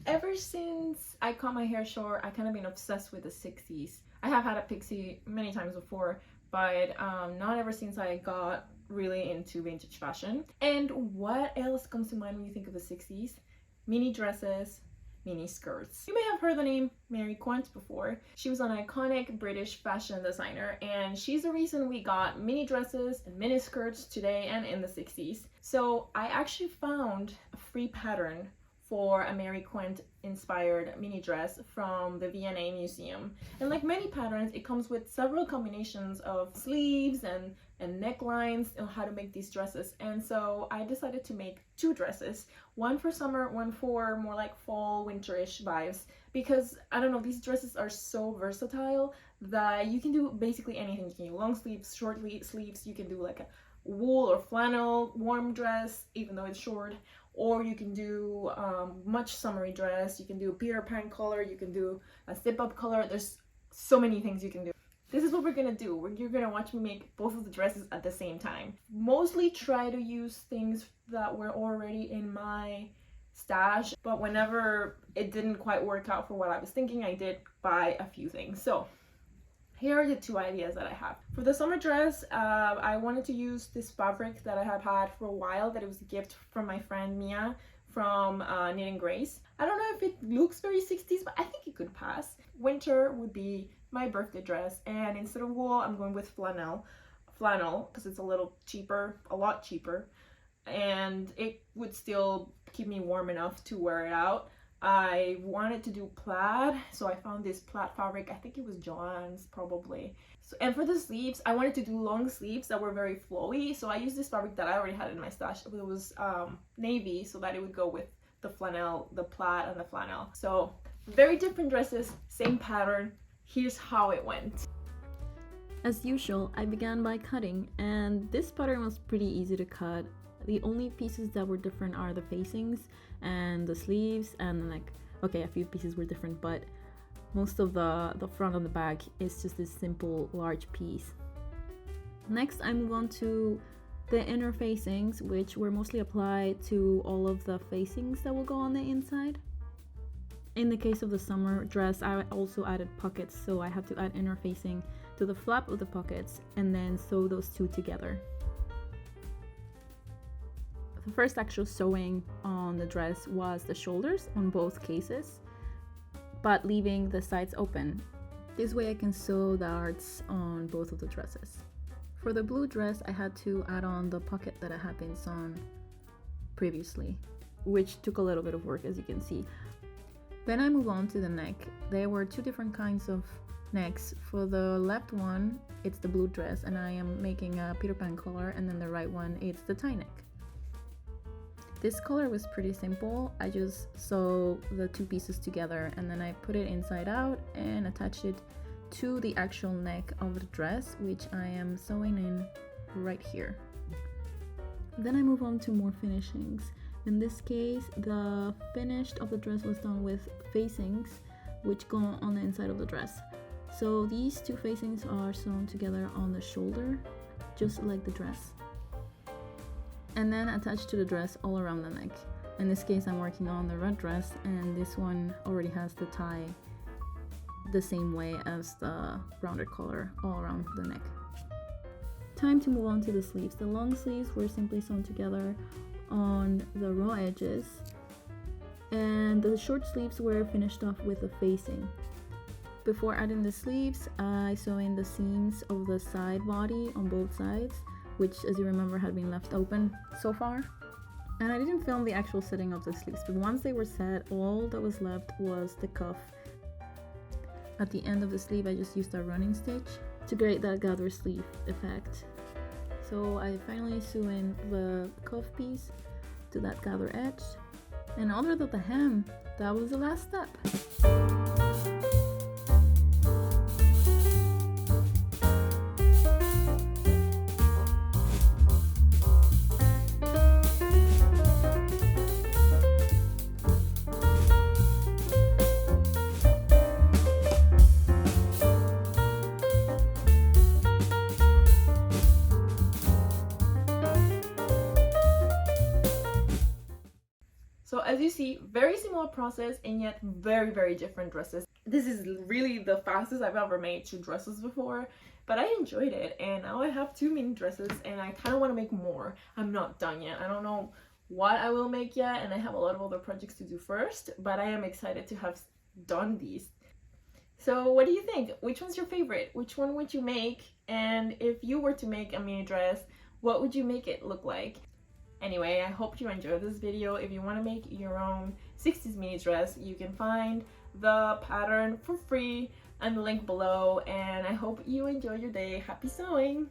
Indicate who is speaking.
Speaker 1: Ever since I cut my hair short, I kind of been obsessed with the 60s. I have had a pixie many times before, but not ever since I got really into vintage fashion. And what else comes to mind when you think of the 60s? Mini dresses, mini skirts. You may have heard the name Mary Quant before. She was an iconic British fashion designer, and she's the reason we got mini dresses and mini skirts today and in the 60s. So I actually found a free pattern for a Mary Quant inspired mini dress from the V&A Museum. And like many patterns, it comes with several combinations of sleeves and necklines on how to make these dresses. And so I decided to make two dresses, one for summer, one for more like fall, winterish vibes, because I don't know, these dresses are so versatile that you can do basically anything. You can do long sleeves, short sleeves, you can do like a wool or flannel warm dress, even though it's short, or you can do much summery dress, you can do a Peter Pan color, you can do a zip-up color. There's so many things you can do. This is what we're gonna do. You're gonna watch me make both of the dresses at the same time. Mostly try to use things that were already in my stash, but whenever it didn't quite work out for what I was thinking, I did buy a few things. So here are the two ideas that I have. For the summer dress, I wanted to use this fabric that I have had for a while, that it was a gift from my friend Mia from Knitting Grace. I don't know if it looks very 60s, but I think it could pass. Winter would be my birthday dress, and instead of wool, I'm going with flannel because it's a little cheaper, a lot cheaper, and it would still keep me warm enough to wear it out. I wanted to do plaid, so I found this plaid fabric. I think it was Joann's probably. So, and for the sleeves, I wanted to do long sleeves that were very flowy, so I used this fabric that I already had in my stash. It was navy, so that it would go with the flannel, the plaid and the flannel. So very different dresses, same pattern. Here's how it went.
Speaker 2: As usual, I began by cutting, and this pattern was pretty easy to cut. The only pieces that were different are the facings and the sleeves, and like, okay, a few pieces were different, but most of the front and the back is just this simple large piece. Next, I move on to the inner facings, which were mostly applied to all of the facings that will go on the inside. In the case of the summer dress, I also added pockets, so I had to add inner facing to the flap of the pockets and then sew those two together. The first actual sewing on the dress was the shoulders on both cases, but leaving the sides open. This way I can sew the darts on both of the dresses. For the blue dress, I had to add on the pocket that I had been sewn previously, which took a little bit of work, as you can see. Then I move on to the neck. There were two different kinds of necks. For the left one, it's the blue dress, and I am making a Peter Pan collar, and then the right one, it's the tie neck. This collar was pretty simple. I just sew the two pieces together, and then I put it inside out and attached it to the actual neck of the dress, which I am sewing in right here. Then I move on to more finishings. In this case, the finish of the dress was done with facings, which go on the inside of the dress. So these two facings are sewn together on the shoulder, just like the dress, and then attached to the dress all around the neck. In this case, I'm working on the red dress, and this one already has the tie the same way as the rounded collar all around the neck. Time to move on to the sleeves. The long sleeves were simply sewn together on the raw edges, and the short sleeves were finished off with a facing. Before adding the sleeves, I sew in the seams of the side body on both sides, which, as you remember, had been left open so far. And I didn't film the actual setting of the sleeves, but once they were set, all that was left was the cuff. At the end of the sleeve, I just used a running stitch to create that gather sleeve effect. So I finally sew in the cuff piece to that gather edge, and other than the hem, that was the last step.
Speaker 1: So as you see, very similar process and yet very, very different dresses. This is really the fastest I've ever made 2 dresses before, but I enjoyed it, and now I have 2 mini dresses and I kind of want to make more. I'm not done yet. I don't know what I will make yet, and I have a lot of other projects to do first, but I am excited to have done these. So what do you think? Which one's your favorite? Which one would you make? And if you were to make a mini dress, what would you make it look like? Anyway, I hope you enjoyed this video. If you want to make your own 60s mini dress, you can find the pattern for free and the link below. And I hope you enjoy your day. Happy sewing!